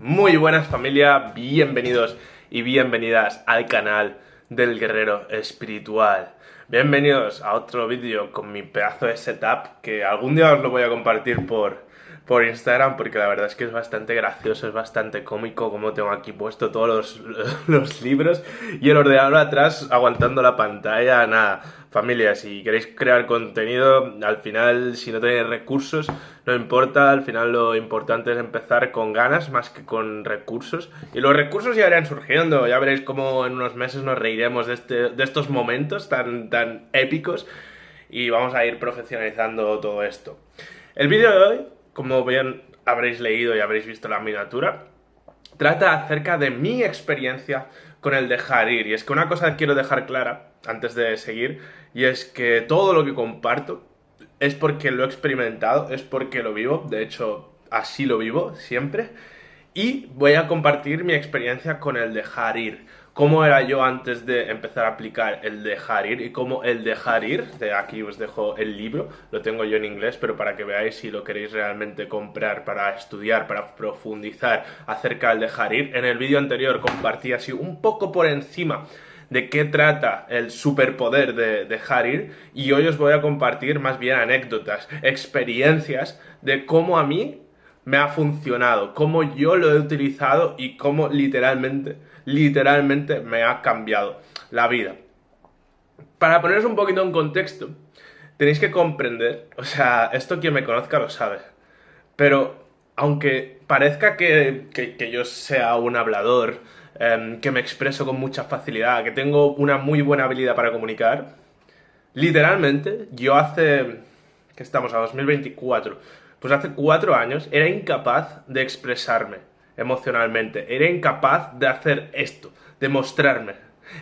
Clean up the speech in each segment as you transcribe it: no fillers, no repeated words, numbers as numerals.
Muy buenas familia, bienvenidos y bienvenidas al canal del Guerrero Espiritual. Bienvenidos a otro vídeo con mi pedazo de setup que algún día os lo voy a compartir por Instagram porque la verdad es que es bastante gracioso, es bastante cómico como tengo aquí puesto todos los libros y el ordenador atrás aguantando la pantalla. Nada, familia, si queréis crear contenido, al final si no tenéis recursos, no importa, al final lo importante es empezar con ganas más que con recursos. Y los recursos ya irán surgiendo, ya veréis cómo en unos meses nos reiremos de estos momentos tan épicos y vamos a ir profesionalizando todo esto. El vídeo de hoy, como bien habréis leído y habréis visto la miniatura, trata acerca de mi experiencia con el dejar ir. Y es que una cosa que quiero dejar clara antes de seguir, y es que todo lo que comparto es porque lo he experimentado, es porque lo vivo, de hecho así lo vivo siempre, y voy a compartir mi experiencia con el dejar ir. Cómo era yo antes de empezar a aplicar el dejar ir y cómo el dejar ir, de aquí os dejo el libro, lo tengo yo en inglés, pero para que veáis si lo queréis realmente comprar para estudiar, para profundizar acerca del dejar ir. En el vídeo anterior compartí así un poco por encima de qué trata el superpoder de dejar ir y hoy os voy a compartir más bien anécdotas, experiencias de cómo a mí me ha funcionado, cómo yo lo he utilizado y cómo literalmente me ha cambiado la vida. Para poneros un poquito en contexto, tenéis que comprender, o sea, esto quien me conozca lo sabe, pero aunque parezca que yo sea un hablador, que me expreso con mucha facilidad, que tengo una muy buena habilidad para comunicar, literalmente yo hace, que estamos a 2024, pues hace 4 años era incapaz de expresarme emocionalmente, era incapaz de hacer esto, de mostrarme,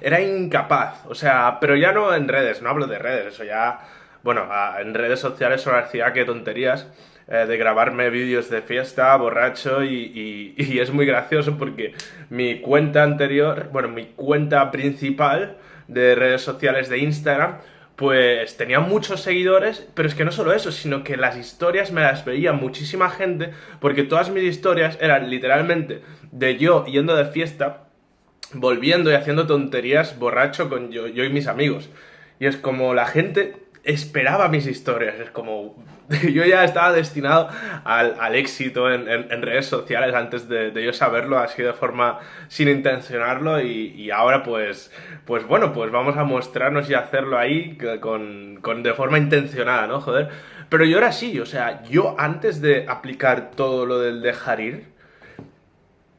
era incapaz, o sea, pero ya no en redes, no hablo de redes, eso ya, bueno, en redes sociales solo hacía que tonterías, de grabarme vídeos de fiesta, borracho y es muy gracioso porque mi cuenta anterior, bueno, mi cuenta principal de redes sociales de Instagram, pues tenía muchos seguidores, pero es que no solo eso, sino que las historias me las veía muchísima gente, porque todas mis historias eran literalmente de yo yendo de fiesta, volviendo y haciendo tonterías borracho con yo y mis amigos. Y es como la gente esperaba mis historias, es como yo ya estaba destinado al éxito en redes sociales antes de yo saberlo, así de forma sin intencionarlo y ahora pues bueno, pues vamos a mostrarnos y hacerlo ahí de forma intencionada, ¿no? Joder. Pero yo era así, o sea, yo antes de aplicar todo lo del dejar ir,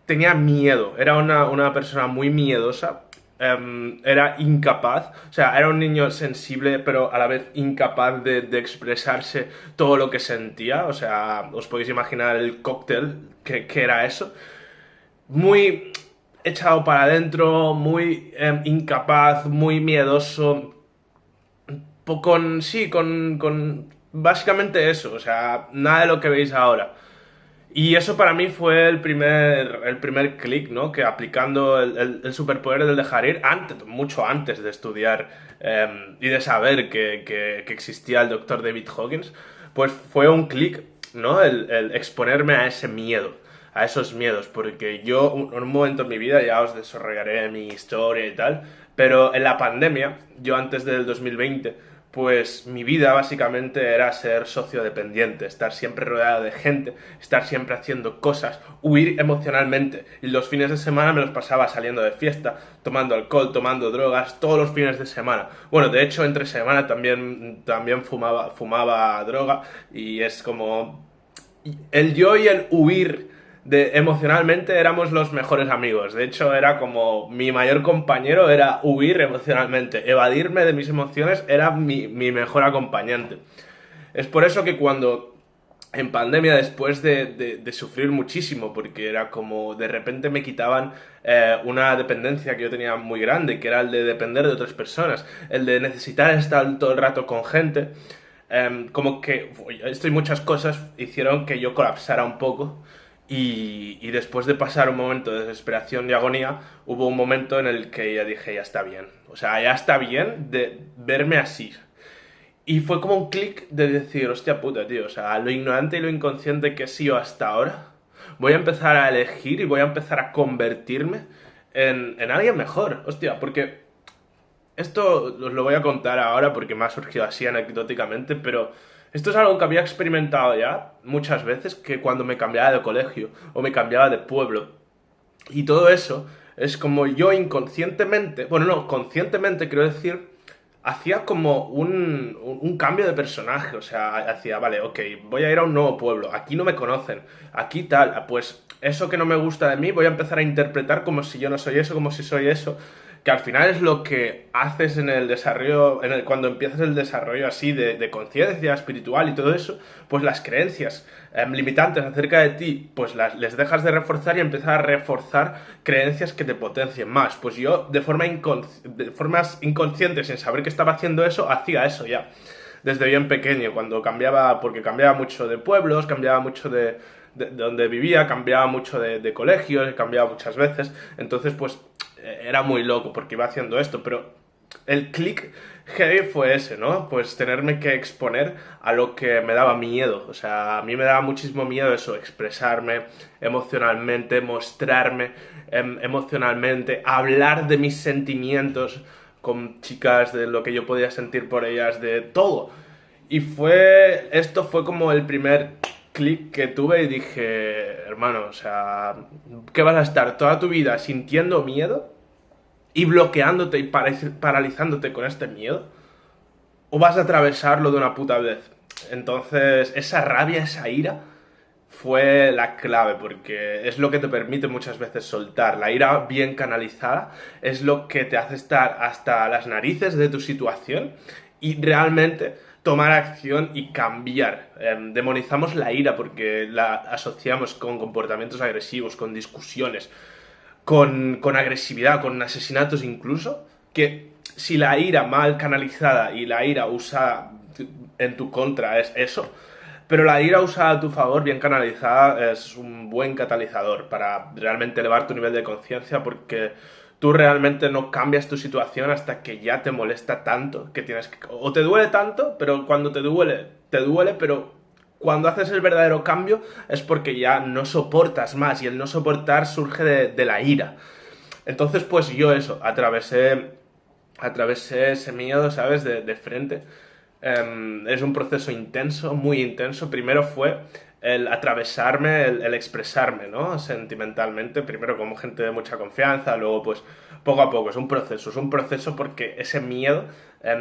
tenía miedo, era una persona muy miedosa, era incapaz, o sea, era un niño sensible, pero a la vez incapaz de expresarse todo lo que sentía, o sea, os podéis imaginar el cóctel que era eso, muy echado para adentro, muy incapaz, muy miedoso, sí, con básicamente eso, o sea, nada de lo que veis ahora. Y eso para mí fue el primer clic, ¿no? Que aplicando el superpoder del dejar ir, antes, mucho antes de estudiar y de saber que existía el doctor David Hawkins, pues fue un clic, ¿no? El exponerme a ese miedo, a esos miedos, porque yo en un momento en mi vida, ya os desarrollaré mi historia y tal, pero en la pandemia, yo antes del 2020, pues mi vida básicamente era ser sociodependiente, estar siempre rodeado de gente, estar siempre haciendo cosas, huir emocionalmente. Y los fines de semana me los pasaba saliendo de fiesta, tomando alcohol, tomando drogas, todos los fines de semana. Bueno, de hecho, entre semana también fumaba droga y es como el yo y el huir emocionalmente éramos los mejores amigos. De hecho, era como mi mayor compañero era huir emocionalmente. Evadirme de mis emociones era mi mejor acompañante. Es por eso que cuando en pandemia, después de sufrir muchísimo, porque era como de repente me quitaban una dependencia que yo tenía muy grande, que era el de depender de otras personas, el de necesitar estar todo el rato con gente, como que esto y muchas cosas hicieron que yo colapsara un poco y después de pasar un momento de desesperación y agonía, hubo un momento en el que ya dije, ya está bien. O sea, ya está bien de verme así. Y fue como un clic de decir, hostia puta, tío, o sea, lo ignorante y lo inconsciente que he sido hasta ahora, voy a empezar a elegir y voy a empezar a convertirme en alguien mejor. Hostia, porque esto os lo voy a contar ahora porque me ha surgido así anecdóticamente, pero esto es algo que había experimentado ya muchas veces, que cuando me cambiaba de colegio o me cambiaba de pueblo. Y todo eso es como yo inconscientemente, bueno, no, conscientemente quiero decir, hacía como un cambio de personaje. O sea, hacía, vale, ok, voy a ir a un nuevo pueblo, aquí no me conocen, aquí tal, pues eso que no me gusta de mí voy a empezar a interpretar como si yo no soy eso, como si soy eso, que al final es lo que haces en el desarrollo, cuando empiezas el desarrollo así de conciencia espiritual y todo eso, pues las creencias limitantes acerca de ti, pues les dejas de reforzar y empiezas a reforzar creencias que te potencien más. Pues yo, de formas inconscientes, sin saber que estaba haciendo eso, hacía eso ya. Desde bien pequeño, cuando cambiaba, porque cambiaba mucho de pueblos, cambiaba mucho de donde vivía, cambiaba mucho de colegios, cambiaba muchas veces. Entonces, pues era muy loco porque iba haciendo esto, pero el click heavy fue ese, ¿no? Pues tenerme que exponer a lo que me daba miedo. O sea, a mí me daba muchísimo miedo eso, expresarme emocionalmente, mostrarme emocionalmente, hablar de mis sentimientos con chicas, de lo que yo podía sentir por ellas, de todo. Y esto fue como el primer clic que tuve y dije, hermano, o sea, ¿qué vas a estar toda tu vida sintiendo miedo y bloqueándote y paralizándote con este miedo? ¿O vas a atravesarlo de una puta vez? Entonces, esa rabia, esa ira fue la clave, porque es lo que te permite muchas veces soltar. La ira bien canalizada es lo que te hace estar hasta las narices de tu situación y realmente tomar acción y cambiar. Demonizamos la ira porque la asociamos con comportamientos agresivos, con discusiones, con agresividad, con asesinatos incluso, que si la ira mal canalizada y la ira usada en tu contra es eso, pero la ira usada a tu favor, bien canalizada, es un buen catalizador para realmente elevar tu nivel de conciencia, porque tú realmente no cambias tu situación hasta que ya te molesta tanto que tienes que... O te duele tanto, pero cuando te duele, pero cuando haces el verdadero cambio es porque ya no soportas más, y el no soportar surge de la ira. Entonces, pues yo eso, atravesé ese miedo, ¿sabes? De frente. Es un proceso intenso, muy intenso. Primero fue el atravesarme, el expresarme, ¿no? Sentimentalmente, primero como gente de mucha confianza, luego pues poco a poco, es un proceso porque ese miedo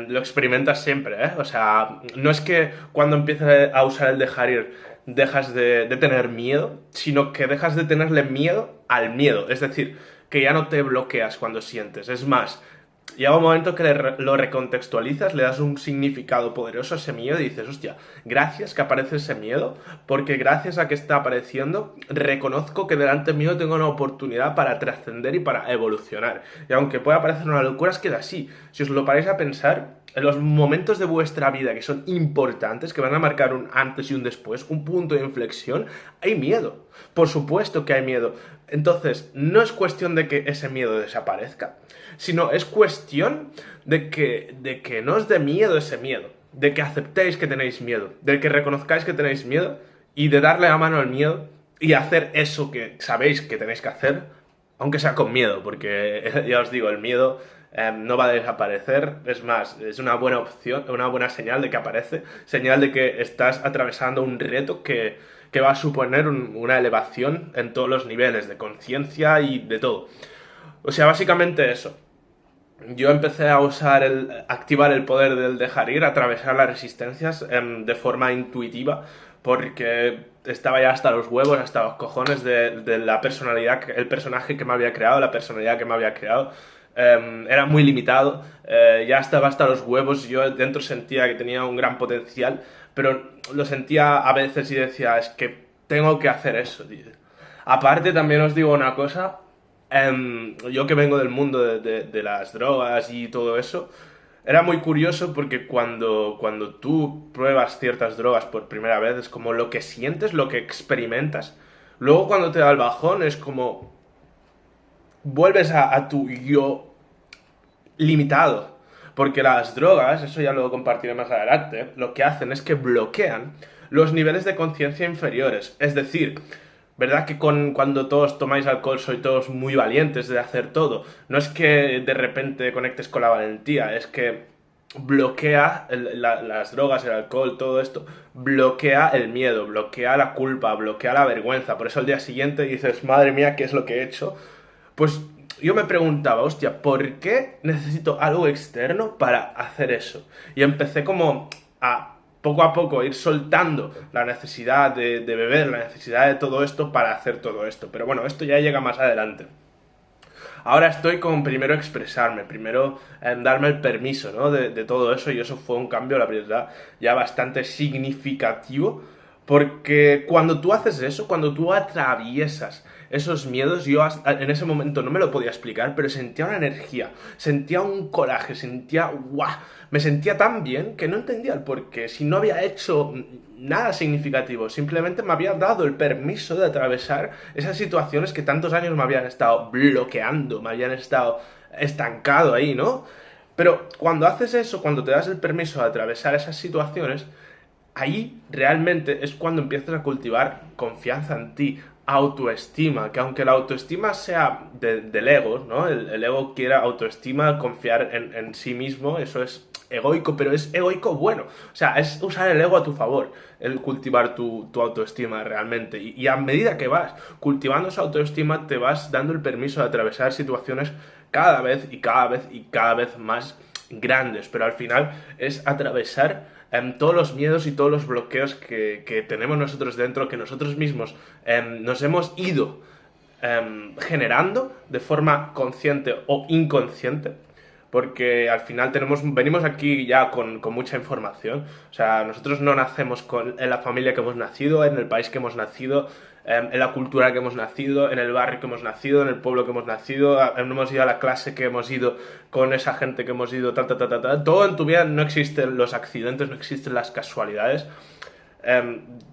lo experimentas siempre, ¿eh? O sea, no es que cuando empieces a usar el dejar ir dejas de tener miedo, sino que dejas de tenerle miedo al miedo, es decir, que ya no te bloqueas cuando sientes, es más, llega un momento que lo recontextualizas, le das un significado poderoso a ese miedo y dices, hostia, gracias que aparece ese miedo, porque gracias a que está apareciendo, reconozco que delante mío tengo una oportunidad para trascender y para evolucionar. Y aunque pueda parecer una locura, es que es así. Si os lo paráis a pensar, en los momentos de vuestra vida que son importantes, que van a marcar un antes y un después, un punto de inflexión, hay miedo. Por supuesto que hay miedo. Entonces, no es cuestión de que ese miedo desaparezca, sino es cuestión de que no os dé miedo ese miedo, de que aceptéis que tenéis miedo, de que reconozcáis que tenéis miedo y de darle la mano al miedo y hacer eso que sabéis que tenéis que hacer, aunque sea con miedo, porque ya os digo, el miedo no va a desaparecer, es más, es una buena opción, una buena señal de que aparece, señal de que estás atravesando un reto que va a suponer una elevación en todos los niveles de conciencia y de todo. O sea, básicamente eso. Yo empecé a activar el poder del dejar ir, atravesar las resistencias de forma intuitiva, porque estaba ya hasta los huevos, hasta los cojones de la personalidad, el personaje que me había creado, la personalidad que me había creado. Era muy limitado, ya estaba hasta los huevos, yo dentro sentía que tenía un gran potencial, pero lo sentía a veces y decía, es que tengo que hacer eso, tío. Aparte, también os digo una cosa, yo que vengo del mundo de las drogas y todo eso, era muy curioso porque cuando tú pruebas ciertas drogas por primera vez es como lo que sientes, lo que experimentas. Luego cuando te da el bajón es como vuelves a tu yo limitado. Porque las drogas, eso ya lo compartiré más adelante, lo que hacen es que bloquean los niveles de conciencia inferiores. Es decir, ¿Verdad que cuando todos tomáis alcohol sois todos muy valientes de hacer todo? No es que de repente conectes con la valentía, es que bloquea las drogas, el alcohol, todo esto, bloquea el miedo, bloquea la culpa, bloquea la vergüenza. Por eso al día siguiente dices, madre mía, ¿qué es lo que he hecho? Pues yo me preguntaba, hostia, ¿por qué necesito algo externo para hacer eso? Y empecé como a poco a poco ir soltando la necesidad de beber, la necesidad de todo esto para hacer todo esto. Pero bueno, esto ya llega más adelante. Ahora estoy con primero expresarme, primero darme el permiso, ¿no? De todo eso, y eso fue un cambio, la verdad, ya bastante significativo, porque cuando tú haces eso, cuando tú atraviesas esos miedos, yo en ese momento no me lo podía explicar, pero sentía una energía, sentía un coraje, sentía, ¡guau! Me sentía tan bien que no entendía el porqué, si no había hecho nada significativo, simplemente me había dado el permiso de atravesar esas situaciones que tantos años me habían estado bloqueando, me habían estado estancado ahí, ¿no? Pero cuando haces eso, cuando te das el permiso de atravesar esas situaciones, ahí realmente es cuando empiezas a cultivar confianza en ti, autoestima, que aunque la autoestima sea del ego, ¿no? El ego quiere autoestima, confiar en sí mismo, eso es egoico, pero es egoico bueno. O sea, es usar el ego a tu favor, el cultivar tu autoestima realmente. Y a medida que vas cultivando esa autoestima, te vas dando el permiso de atravesar situaciones cada vez y cada vez y cada vez más grandes, pero al final es atravesar todos los miedos y todos los bloqueos que tenemos nosotros dentro, que nosotros mismos nos hemos ido generando de forma consciente o inconsciente, porque al final venimos aquí ya con mucha información. O sea, nosotros no nacemos en la familia que hemos nacido, en el país que hemos nacido, en la cultura que hemos nacido, en el barrio que hemos nacido, en el pueblo que hemos nacido, no hemos ido a la clase que hemos ido con esa gente que hemos ido, ta, ta, ta, ta, ta. Todo en tu vida no existen los accidentes, no existen las casualidades.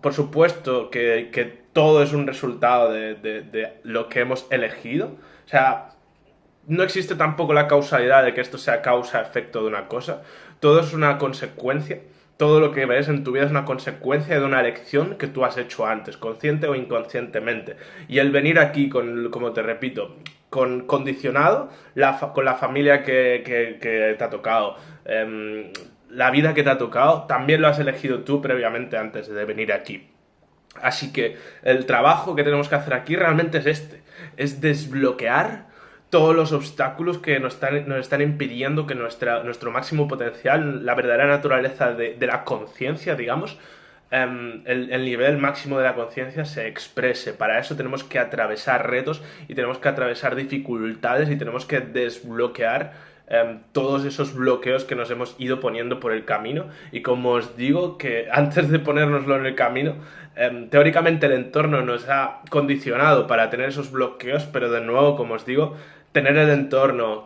Por supuesto que todo es un resultado de lo que hemos elegido. O sea, no existe tampoco la causalidad de que esto sea causa-efecto de una cosa. Todo es una consecuencia. Todo lo que ves en tu vida es una consecuencia de una elección que tú has hecho antes, consciente o inconscientemente. Y el venir aquí, como te repito, condicionado, con la familia que te ha tocado, la vida que te ha tocado, también lo has elegido tú previamente antes de venir aquí. Así que el trabajo que tenemos que hacer aquí realmente es desbloquear todos los obstáculos que nos están impidiendo que nuestro máximo potencial, la verdadera naturaleza de la conciencia, digamos, el nivel máximo de la conciencia se exprese. Para eso tenemos que atravesar retos y tenemos que atravesar dificultades y tenemos que desbloquear todos esos bloqueos que nos hemos ido poniendo por el camino. Y como os digo, que antes de ponérnoslo en el camino, teóricamente el entorno nos ha condicionado para tener esos bloqueos, pero de nuevo, como os digo, tener el entorno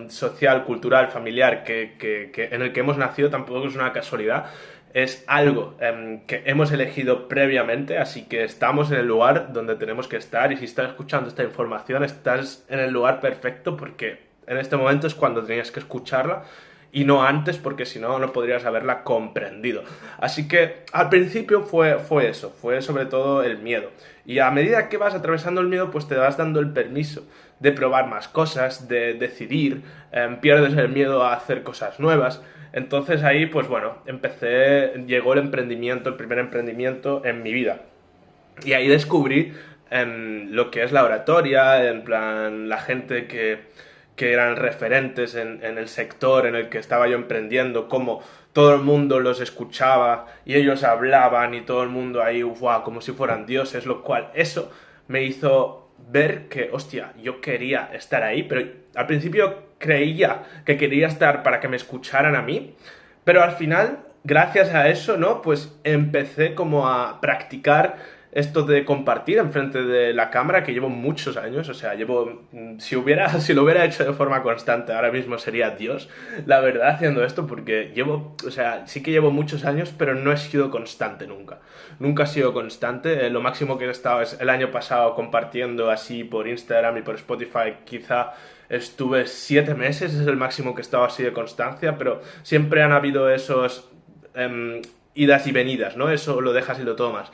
social, cultural, familiar en el que hemos nacido tampoco es una casualidad. Es algo que hemos elegido previamente, así que estamos en el lugar donde tenemos que estar, y si estás escuchando esta información estás en el lugar perfecto, porque en este momento es cuando tenías que escucharla y no antes, porque si no, no podrías haberla comprendido. Así que al principio fue eso, fue sobre todo el miedo. Y a medida que vas atravesando el miedo, pues te vas dando el permiso de probar más cosas, de decidir, pierdes el miedo a hacer cosas nuevas. Entonces ahí, pues bueno, llegó el primer emprendimiento en mi vida. Y ahí descubrí lo que es la oratoria, en plan, la gente que eran referentes en el sector en el que estaba yo emprendiendo, cómo todo el mundo los escuchaba y ellos hablaban y todo el mundo ahí, wow, como si fueran dioses, lo cual eso me hizo ver que, hostia, yo quería estar ahí, pero al principio creía que quería estar para que me escucharan a mí, pero al final, gracias a eso, ¿no? Pues empecé como a practicar esto de compartir enfrente de la cámara, que llevo muchos años. O sea, si lo hubiera hecho de forma constante, ahora mismo sería Dios, la verdad, haciendo esto, porque o sea, sí que llevo muchos años, pero no he sido constante nunca. Nunca he sido constante. Lo máximo que he estado es el año pasado compartiendo así por Instagram y por Spotify, quizá estuve 7 meses, es el máximo que he estado así de constancia, pero siempre han habido esos idas y venidas, ¿no? Eso lo dejas y lo tomas.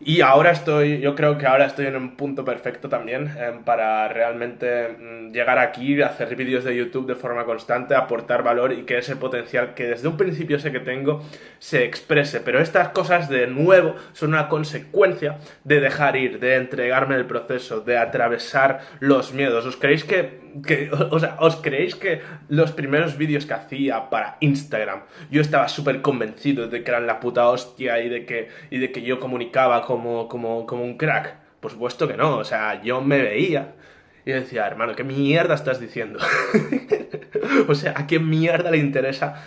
Y yo creo que ahora estoy en un punto perfecto también para realmente llegar aquí, hacer vídeos de YouTube de forma constante, aportar valor y que ese potencial que desde un principio sé que tengo se exprese. Pero estas cosas de nuevo son una consecuencia de dejar ir, de entregarme el proceso, de atravesar los miedos. ¿Os creéis que los primeros vídeos que hacía para Instagram yo estaba súper convencido de que eran la puta hostia y de que yo comunicaba como un crack? Por supuesto que no, o sea, yo me veía y decía, hermano, ¿qué mierda estás diciendo? O sea, ¿a qué mierda le interesa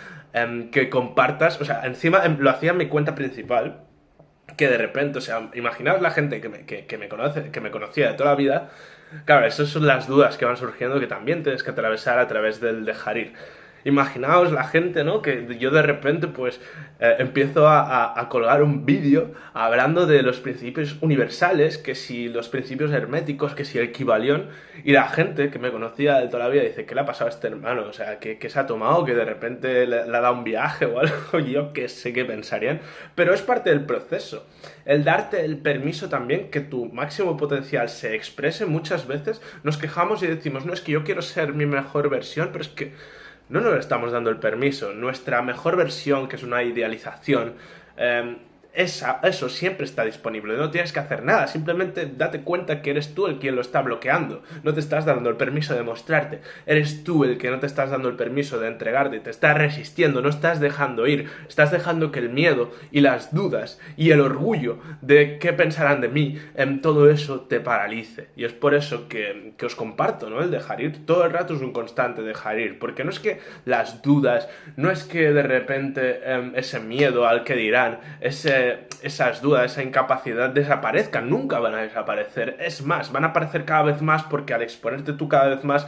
que compartas? O sea, encima lo hacía en mi cuenta principal, que de repente, o sea, imaginaos la gente que me conoce, que me conocía de toda la vida. Claro, esas son las dudas que van surgiendo que también tienes que atravesar a través del dejar ir. Imaginaos la gente, ¿no? Que yo de repente pues empiezo a colgar un vídeo hablando de los principios universales, que si los principios herméticos, que si el Kybalión, y la gente que me conocía de toda la vida dice, ¿qué le ha pasado a este hermano? O sea, ¿qué se ha tomado? Que de repente le ha dado un viaje o algo, yo qué sé qué pensarían, pero es parte del proceso. El darte el permiso también que tu máximo potencial se exprese. Muchas veces nos quejamos y decimos, no, es que yo quiero ser mi mejor versión, pero es que no nos estamos dando el permiso. Nuestra mejor versión, que es una idealización, eso siempre está disponible. No tienes que hacer nada. Simplemente date cuenta que eres tú el quien lo está bloqueando. No te estás dando el permiso de mostrarte. Eres tú el que no te estás dando el permiso de entregarte. Te estás resistiendo. No estás dejando ir. Estás dejando que el miedo y las dudas y el orgullo de qué pensarán de mí, en todo eso te paralice. Y es por eso que os comparto, ¿no? El dejar ir. Todo el rato es un constante dejar ir. Porque no es que las dudas, no es que de repente ese miedo al que dirán, esas dudas, esa incapacidad desaparezcan. Nunca van a desaparecer. Es más, van a aparecer cada vez más porque al exponerte tú cada vez más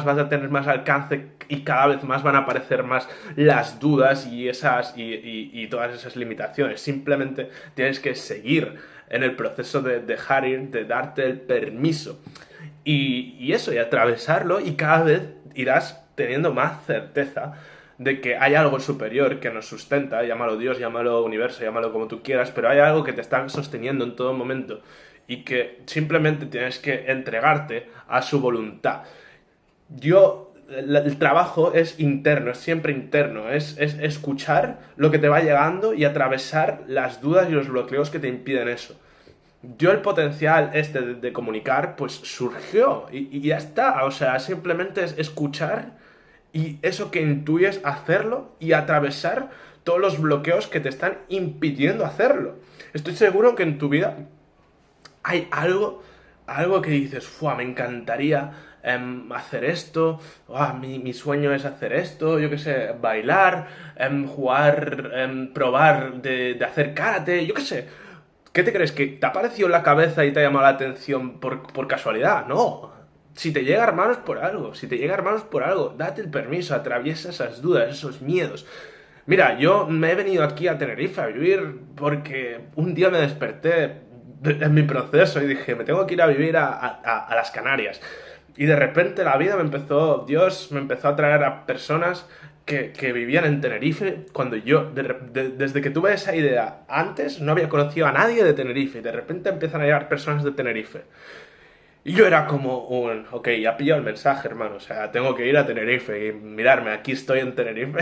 vas a tener más alcance y cada vez más van a aparecer más las dudas y todas esas limitaciones. Simplemente tienes que seguir en el proceso de dejar ir, de darte el permiso. Y eso, y atravesarlo, y cada vez irás teniendo más certeza de que hay algo superior que nos sustenta, llámalo Dios, llámalo universo, llámalo como tú quieras, pero hay algo que te está sosteniendo en todo momento y que simplemente tienes que entregarte a su voluntad. El trabajo es interno, es siempre interno, es escuchar lo que te va llegando y atravesar las dudas y los bloqueos que te impiden eso. El potencial de comunicar, pues surgió y ya está, o sea, simplemente es escuchar y eso que intuyes hacerlo y atravesar todos los bloqueos que te están impidiendo hacerlo. Estoy seguro que en tu vida hay algo que dices, ¡fua! Me encantaría hacer esto, mi sueño es hacer esto, yo qué sé, bailar, jugar, probar de hacer karate, yo qué sé. ¿Qué te crees? ¿Que te ha aparecido en la cabeza y te ha llamado la atención por casualidad? No. Si te llega, hermano, es por algo. Si te llega, hermano, es por algo. Date el permiso, atraviesa esas dudas, esos miedos. Mira, yo me he venido aquí a Tenerife a vivir porque un día me desperté en mi proceso y dije, me tengo que ir a vivir a las Canarias. Y de repente Dios me empezó a traer a personas que vivían en Tenerife cuando yo, desde que tuve esa idea antes, no había conocido a nadie de Tenerife y de repente empiezan a llegar personas de Tenerife. Y yo era como ok, ya pillado el mensaje, hermano, o sea, tengo que ir a Tenerife y mirarme, aquí estoy en Tenerife.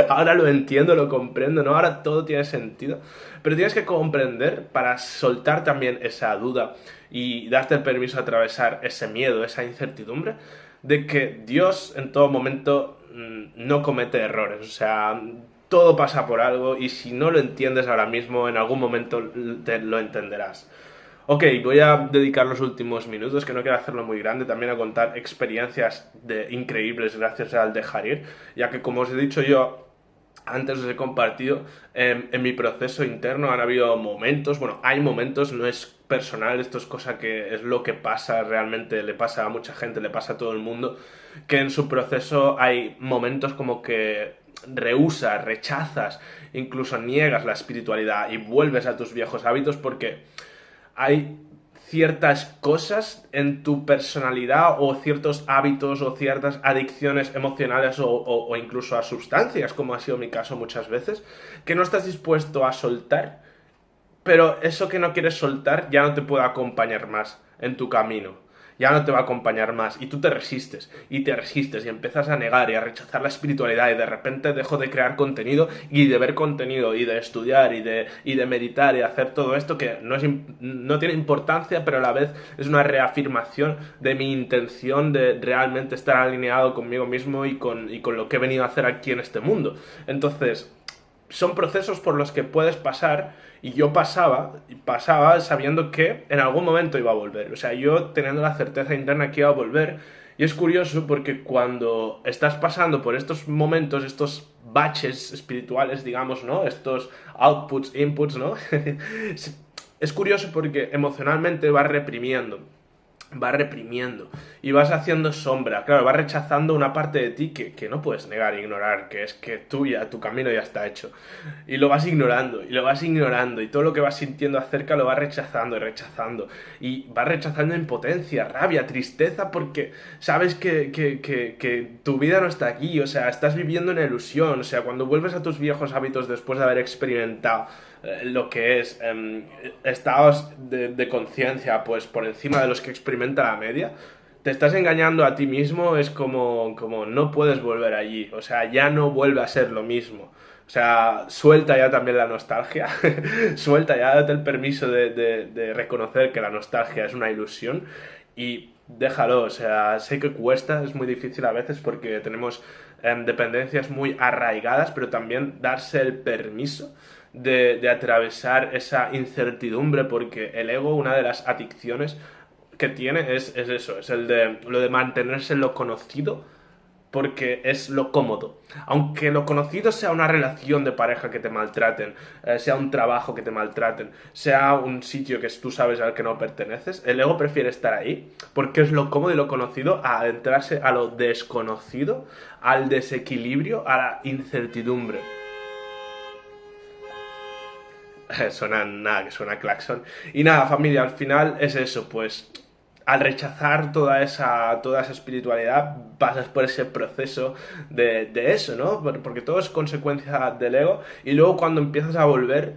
Ahora lo entiendo, lo comprendo, ¿no? Ahora todo tiene sentido. Pero tienes que comprender para soltar también esa duda y darte el permiso de atravesar ese miedo, esa incertidumbre, de que Dios en todo momento no comete errores, o sea, todo pasa por algo y si no lo entiendes ahora mismo, en algún momento lo entenderás. Ok, voy a dedicar los últimos minutos, que no quiero hacerlo muy grande, también a contar experiencias increíbles gracias al dejar ir, ya que como os he dicho yo, antes os he compartido, en mi proceso interno han habido momentos, bueno, hay momentos, no es personal, esto es cosa que es lo que pasa realmente, le pasa a mucha gente, le pasa a todo el mundo, que en su proceso hay momentos como que rehusas, rechazas, incluso niegas la espiritualidad y vuelves a tus viejos hábitos porque hay ciertas cosas en tu personalidad o ciertos hábitos o ciertas adicciones emocionales o incluso a sustancias, como ha sido mi caso muchas veces, que no estás dispuesto a soltar, pero eso que no quieres soltar ya no te puede acompañar más en tu camino. Ya no te va a acompañar más. Y tú te resistes, y empiezas a negar y a rechazar la espiritualidad, y de repente dejo de crear contenido y de ver contenido y de estudiar y de meditar y hacer todo esto que no tiene importancia, pero a la vez es una reafirmación de mi intención de realmente estar alineado conmigo mismo y con lo que he venido a hacer aquí en este mundo. Entonces, son procesos por los que puedes pasar, y yo pasaba sabiendo que en algún momento iba a volver. O sea, yo teniendo la certeza interna que iba a volver. Y es curioso porque cuando estás pasando por estos momentos, estos baches espirituales, digamos, ¿no? Estos outputs, inputs, ¿no? Es curioso porque emocionalmente vas reprimiendo y vas haciendo sombra, claro, vas rechazando una parte de ti que no puedes negar e ignorar, que es que tu camino ya está hecho, y lo vas ignorando, y lo vas ignorando, y todo lo que vas sintiendo acerca lo vas rechazando y rechazando, y vas rechazando impotencia, rabia, tristeza, porque sabes que tu vida no está aquí, o sea, estás viviendo una ilusión, o sea, cuando vuelves a tus viejos hábitos después de haber experimentado lo que es estados de conciencia pues por encima de los que experimenta la media, te estás engañando a ti mismo, es como no puedes volver allí, o sea, ya no vuelve a ser lo mismo. O sea, suelta ya también la nostalgia, suelta ya, date el permiso de reconocer que la nostalgia es una ilusión y déjalo, o sea, sé que cuesta, es muy difícil a veces porque tenemos dependencias muy arraigadas, pero también darse el permiso de atravesar esa incertidumbre, porque el ego, una de las adicciones que tiene es eso, es lo de mantenerse en lo conocido porque es lo cómodo. Aunque lo conocido sea una relación de pareja que te maltraten, sea un trabajo que te maltraten, sea un sitio que tú sabes al que no perteneces, el ego prefiere estar ahí porque es lo cómodo y lo conocido a adentrarse a lo desconocido, al desequilibrio, a la incertidumbre. Suena claxon. Y nada, familia, al final es eso, pues al rechazar toda esa espiritualidad, pasas por ese proceso de eso, ¿no? Porque todo es consecuencia del ego, y luego cuando empiezas a volver,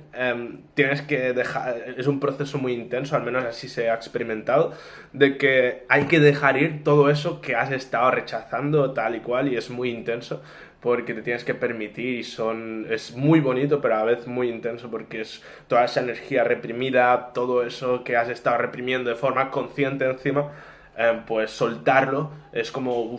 tienes que dejar, es un proceso muy intenso, al menos así se ha experimentado, de que hay que dejar ir todo eso que has estado rechazando tal y cual, y es muy intenso porque te tienes que permitir, y es muy bonito pero a la vez muy intenso porque es toda esa energía reprimida, todo eso que has estado reprimiendo de forma consciente encima, pues soltarlo es como,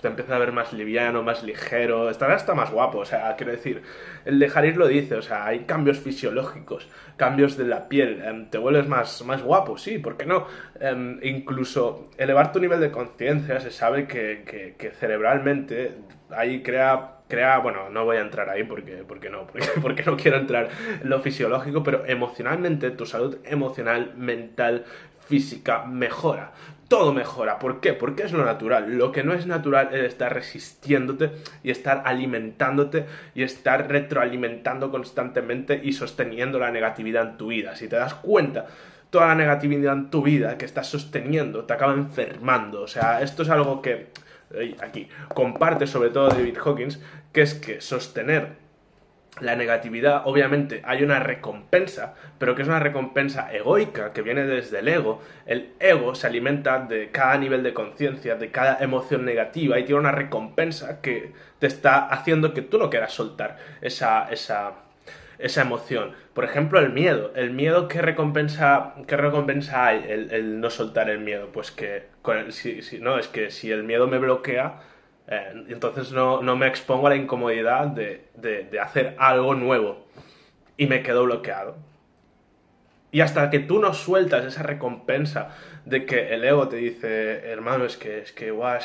te empieza a ver más liviano, más ligero, estás hasta más guapo, o sea, quiero decir, el dejar ir lo dice, o sea, hay cambios fisiológicos, cambios de la piel, te vuelves más guapo, sí, ¿por qué no? Incluso elevar tu nivel de conciencia, se sabe que cerebralmente ahí bueno, no voy a entrar ahí porque no quiero entrar en lo fisiológico, pero emocionalmente, tu salud emocional, mental, física, mejora. Todo mejora. ¿Por qué? Porque es lo natural. Lo que no es natural es estar resistiéndote y estar alimentándote y estar retroalimentando constantemente y sosteniendo la negatividad en tu vida. Si te das cuenta, toda la negatividad en tu vida que estás sosteniendo te acaba enfermando. O sea, esto es algo que aquí comparte sobre todo David Hawkins, que es que sostener la negatividad, obviamente hay una recompensa, pero que es una recompensa egoica que viene desde el ego. El ego se alimenta de cada nivel de conciencia, de cada emoción negativa, y tiene una recompensa que te está haciendo que tú no quieras soltar esa emoción. Por ejemplo, el miedo. El miedo, ¿qué recompensa hay el no soltar el miedo? Pues que no, es que si el miedo me bloquea, entonces no me expongo a la incomodidad de hacer algo nuevo y me quedo bloqueado. Y hasta que tú no sueltas esa recompensa de que el ego te dice, hermano, guau,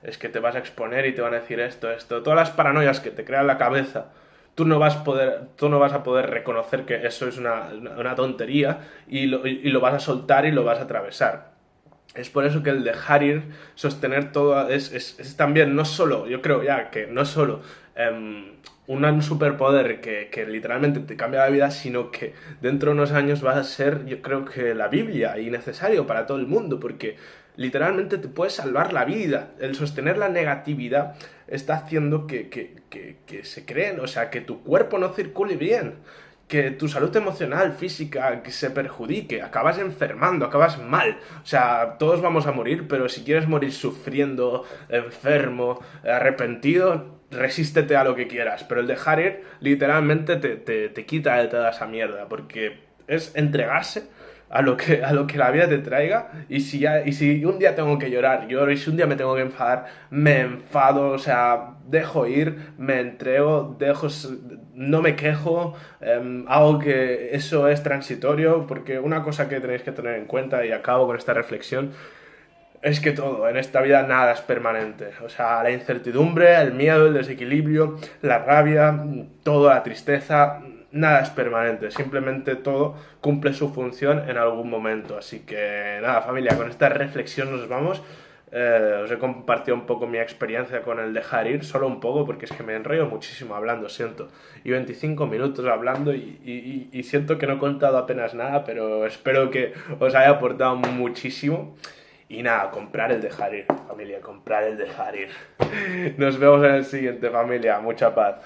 es que te vas a exponer y te van a decir esto, todas las paranoias que te crean la cabeza, tú no vas a poder reconocer que eso es una tontería, y lo vas a soltar y lo vas a atravesar. Es por eso que el dejar ir, sostener todo, es también, no solo, yo creo ya que no solo un superpoder que literalmente te cambia la vida, sino que dentro de unos años vas a ser, yo creo que la Biblia, y necesario para todo el mundo, porque literalmente te puede salvar la vida. El sostener la negatividad está haciendo que se creen, o sea, que tu cuerpo no circule bien. que tu salud emocional, física, que se perjudique, acabas enfermando, acabas mal. O sea, todos vamos a morir, pero si quieres morir sufriendo, enfermo, arrepentido, resístete a lo que quieras. Pero el dejar ir literalmente te quita de toda esa mierda, porque es entregarse a lo que la vida te traiga. Y si un día tengo que llorar, lloro. Y si un día me tengo que enfadar, me enfado. O sea, dejo ir, me entrego, no me quejo. Hago que eso es transitorio. Porque una cosa que tenéis que tener en cuenta, y acabo con esta reflexión, es que todo, en esta vida nada es permanente. O sea, la incertidumbre, el miedo, el desequilibrio, la rabia, toda la tristeza, nada es permanente. Simplemente todo cumple su función en algún momento. Así que nada, familia, con esta reflexión nos vamos. Os he compartido un poco mi experiencia con el dejar ir, solo un poco, porque es que me enrollo muchísimo hablando, siento. Y 25 minutos hablando y siento que no he contado apenas nada, pero espero que os haya aportado muchísimo. Y nada, comprar el dejar ir, familia, comprar el dejar ir. Nos vemos en el siguiente, familia. Mucha paz.